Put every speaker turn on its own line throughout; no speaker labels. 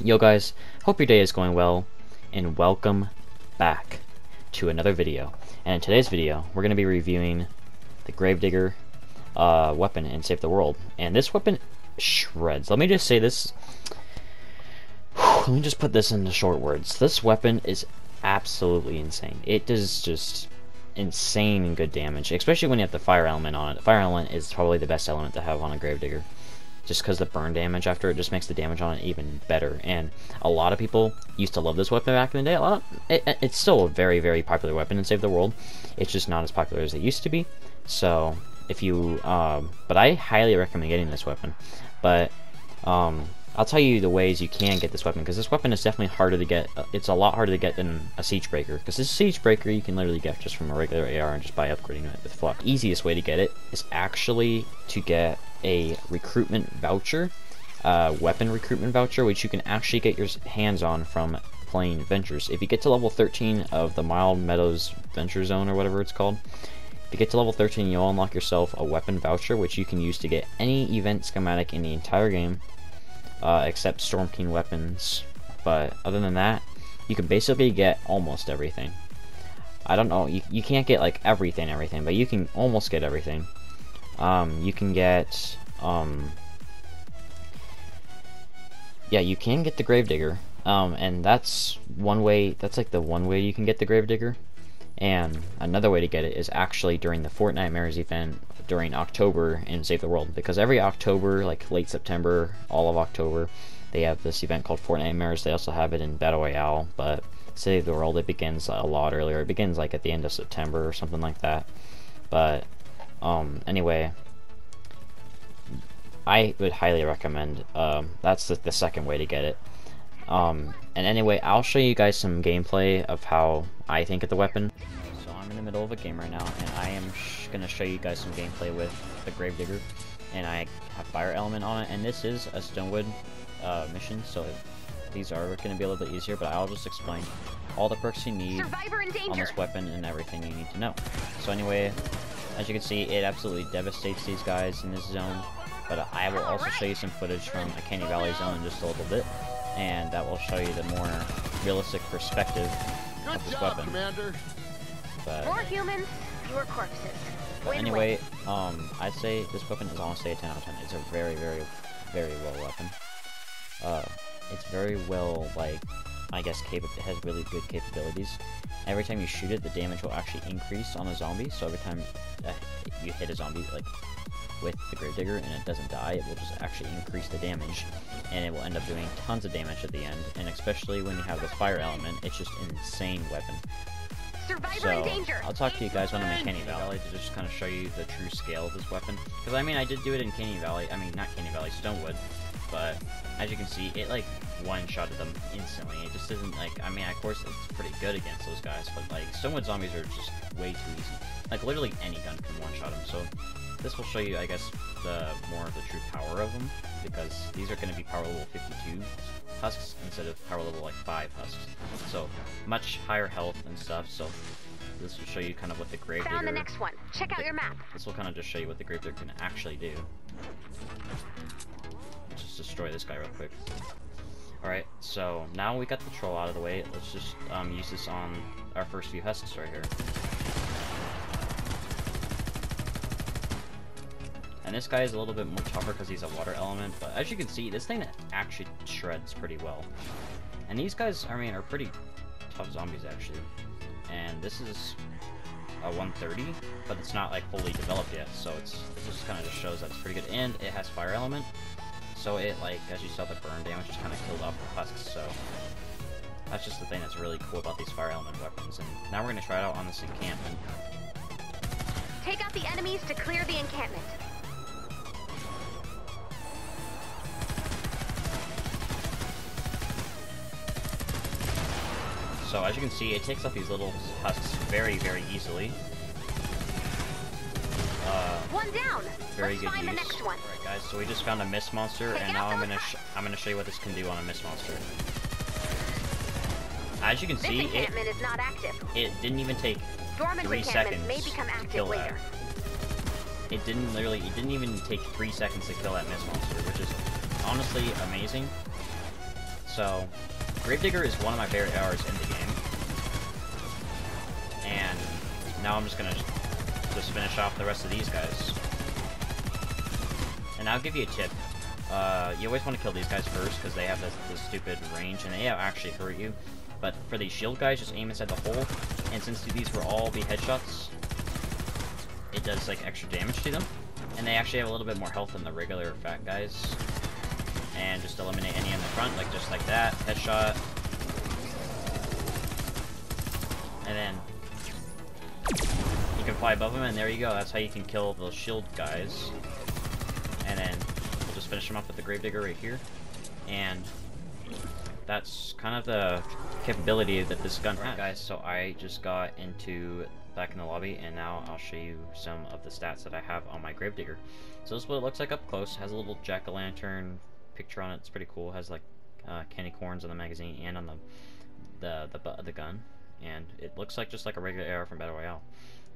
Yo guys, hope your day is going well, and welcome back to another video. And in today's video, we're going to be reviewing the Gravedigger weapon in Save the World. And this weapon shreds. Let me just say this. Let me just put this into short words. This weapon is absolutely insane. It does just insane and good damage, especially when you have the fire element on it. The fire element is probably the best element to have on a Gravedigger, just because the burn damage after it just makes the damage on it even better. And a lot of people used to love this weapon back in the day. It's still a very, very popular weapon in Save the World. It's just not as popular as it used to be. So if you, but I highly recommend getting this weapon. But I'll tell you the ways you can get this weapon, because this weapon is definitely harder to get. It's a lot harder to get than a siege breaker, because this siege breaker you can literally get just from a regular AR and just by upgrading it with fluff. The easiest way to get it is actually to get a recruitment voucher, weapon recruitment voucher, which you can actually get your hands on from playing Ventures. If you get to level 13 of the Mild Meadows Venture Zone, or whatever it's called, if you get to level 13, you'll unlock yourself a weapon voucher, which you can use to get any event schematic in the entire game, except Storm King weapons. But other than that, you can basically get almost everything. I don't know, you can't get like everything, but you can almost get everything. You can get, yeah, you can get the Gravedigger, and that's one way, that's like the one way you can get the Gravedigger. And another way to get it is actually during the Fortnite Mirrors event during October in Save the World, because every October, like late September, all of October, they have this event called Fortnite Mirrors. They also have it in Battle Royale, but Save the World, it begins a lot earlier. It begins like at the end of September or something like that. But anyway, I would highly recommend, that's the second way to get it. And anyway, I'll show you guys some gameplay of how I think of the weapon. So I'm in the middle of a game right now, and I am going to show you guys some gameplay with the Gravedigger. And I have fire element on it, and this is a Stonewood mission, so these are going to be a little bit easier, but I'll just explain all the perks you need on this weapon and everything you need to know. So anyway, as you can see, it absolutely devastates these guys in this zone, but I will also show you some footage from a Canny Valley zone in just a little bit, and that will show you the more realistic perspective of this weapon. Commander. But,
more humans, fewer corpses.
But anyway, I'd say this weapon is honestly a 10 out of 10. It's a very, very, very well weapon. It's very well, like, I guess, it has really good capabilities. Every time you shoot it, the damage will actually increase on a zombie. So every time you hit a zombie, like with the Gravedigger, and it doesn't die, it will just actually increase the damage, and it will end up doing tons of damage at the end. And especially when you have this fire element, it's just an insane weapon.
Survivor in danger.
I'll talk to you guys when I'm in Canny Valley to just kind of show you the true scale of this weapon. Because I mean, I did do it in Canny Valley. I mean, not Canny Valley, Stonewood. But as you can see, it like one-shotted them instantly. It just isn't like, I mean, of course it's pretty good against those guys, but like Stonewood zombies are just way too easy. Like literally any gun can one-shot them. So this will show you, I guess, the more of the true power of them, because these are going to be power level 52 husks instead of power level like 5 husks. So much higher health and stuff. So this will show you kind of what the Gravedigger.
Found the next one. Check out your map.
This will kind of just show you what the Gravedigger can actually do. Just destroy this guy real quick. Alright, so now we got the troll out of the way. Let's just use this on our first few husks right here. And this guy is a little bit more tougher because he's a water element, but as you can see, this thing actually shreds pretty well. And these guys, I mean, are pretty tough zombies actually. And this is a 130, but it's not like fully developed yet, so it just kind of just shows that it's pretty good. And it has fire element, so it, like, as you saw, the burn damage just kind of killed off the husks. So that's just the thing that's really cool about these fire element weapons. And now we're going to try it out on this encampment.
Take out the enemies to clear the encampment.
So as you can see, it takes out these little husks very, very easily.
One down.
Very
Let's
good
find
use.
the next one.
Alright guys, so we just found a mist monster, and now I'm gonna show you what this can do on a mist monster. As you can see,
is not active.
It didn't even take
Dormant
3 seconds
may become
to
active
kill
later.
that. It didn't even take 3 seconds to kill that mist monster, which is honestly amazing. So, Gravedigger is one of my favorite ARs in the game. And now I'm just gonna just finish off the rest of these guys. And I'll give you a tip. You always want to kill these guys first because they have this stupid range and they actually hurt you. But for these shield guys, just aim inside the hole. And since these will all be headshots, it does like extra damage to them. And they actually have a little bit more health than the regular fat guys. And just eliminate any in the front, like just like that. Headshot. And then you can fly above them, and there you go. That's how you can kill those shield guys. And then we'll just finish them off with the Gravedigger right here. And that's kind of the capability that this gun has. Guys, so I just got back in the lobby, and now I'll show you some of the stats that I have on my Gravedigger. So this is what it looks like up close. It has a little jack-o'-lantern picture on it. It's pretty cool. It has like candy corns on the magazine and on the butt of the gun. And it looks like just like a regular AR from Battle Royale.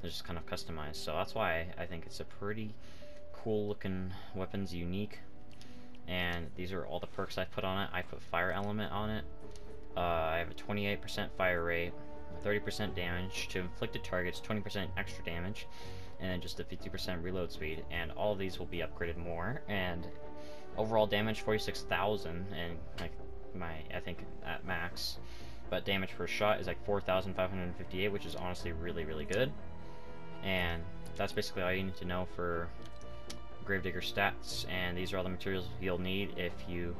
It's just kind of customized. So that's why I think it's a pretty cool looking weapon's unique. And these are all the perks I put on it. I put fire element on it. I have a 28% fire rate, 30% damage to inflicted targets, 20% extra damage, and then just a 50% reload speed. And all of these will be upgraded more. And overall damage 46,000, and like I think at max. But damage per shot is like 4,558, which is honestly really, really good. And that's basically all you need to know for Gravedigger stats. And these are all the materials you'll need if you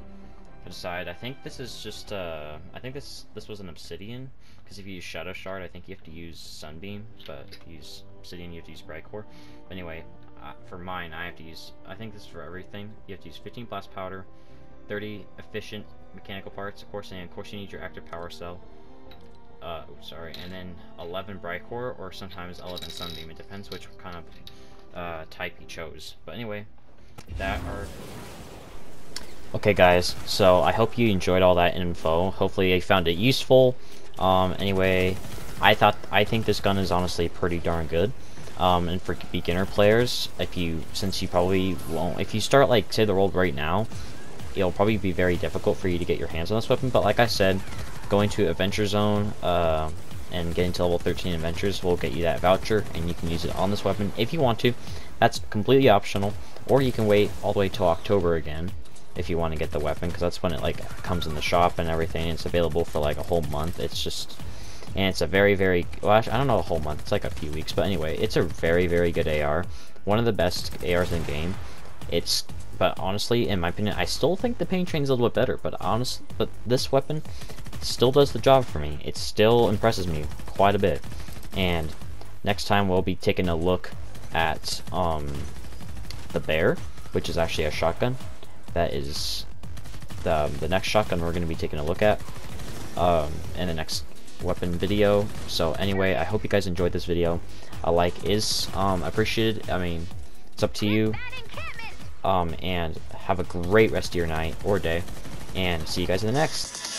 decide. I think this is just I think this was an obsidian, because if you use Shadow Shard, I think you have to use Sunbeam, but if you use obsidian, you have to use Bright Core. But anyway, for mine, I have to use, I think this is for everything. You have to use 15 blast powder, 30 efficient mechanical parts, of course, and of course you need your active power cell. And then 11 Bright Core, or sometimes 11 Sunbeam. It depends which kind of type you chose. But anyway, okay guys, so I hope you enjoyed all that info. Hopefully you found it useful. Anyway, I think this gun is honestly pretty darn good. And for beginner players, if you probably won't, if you start like say the world right now, it'll probably be very difficult for you to get your hands on this weapon. But like I said, going to Adventure Zone and getting to level 13 adventures will get you that voucher, and you can use it on this weapon if you want to. That's completely optional, or you can wait all the way till October again if you want to get the weapon, because that's when it like comes in the shop and everything. It's available for like a whole month. And it's a very, very, well, actually, I don't know, a whole month. It's like a few weeks. But anyway, it's a very, very good AR. One of the best ARs in the game. But honestly, in my opinion, I still think the Pain Train's a little bit better. But this weapon still does the job for me. It still impresses me quite a bit. And next time we'll be taking a look at the Bear, which is actually a shotgun. That is the next shotgun we're going to be taking a look at in the next weapon video. So anyway, I hope you guys enjoyed this video. A like is appreciated. I mean, it's up to you. And have a great rest of your night or day, and see you guys in the next.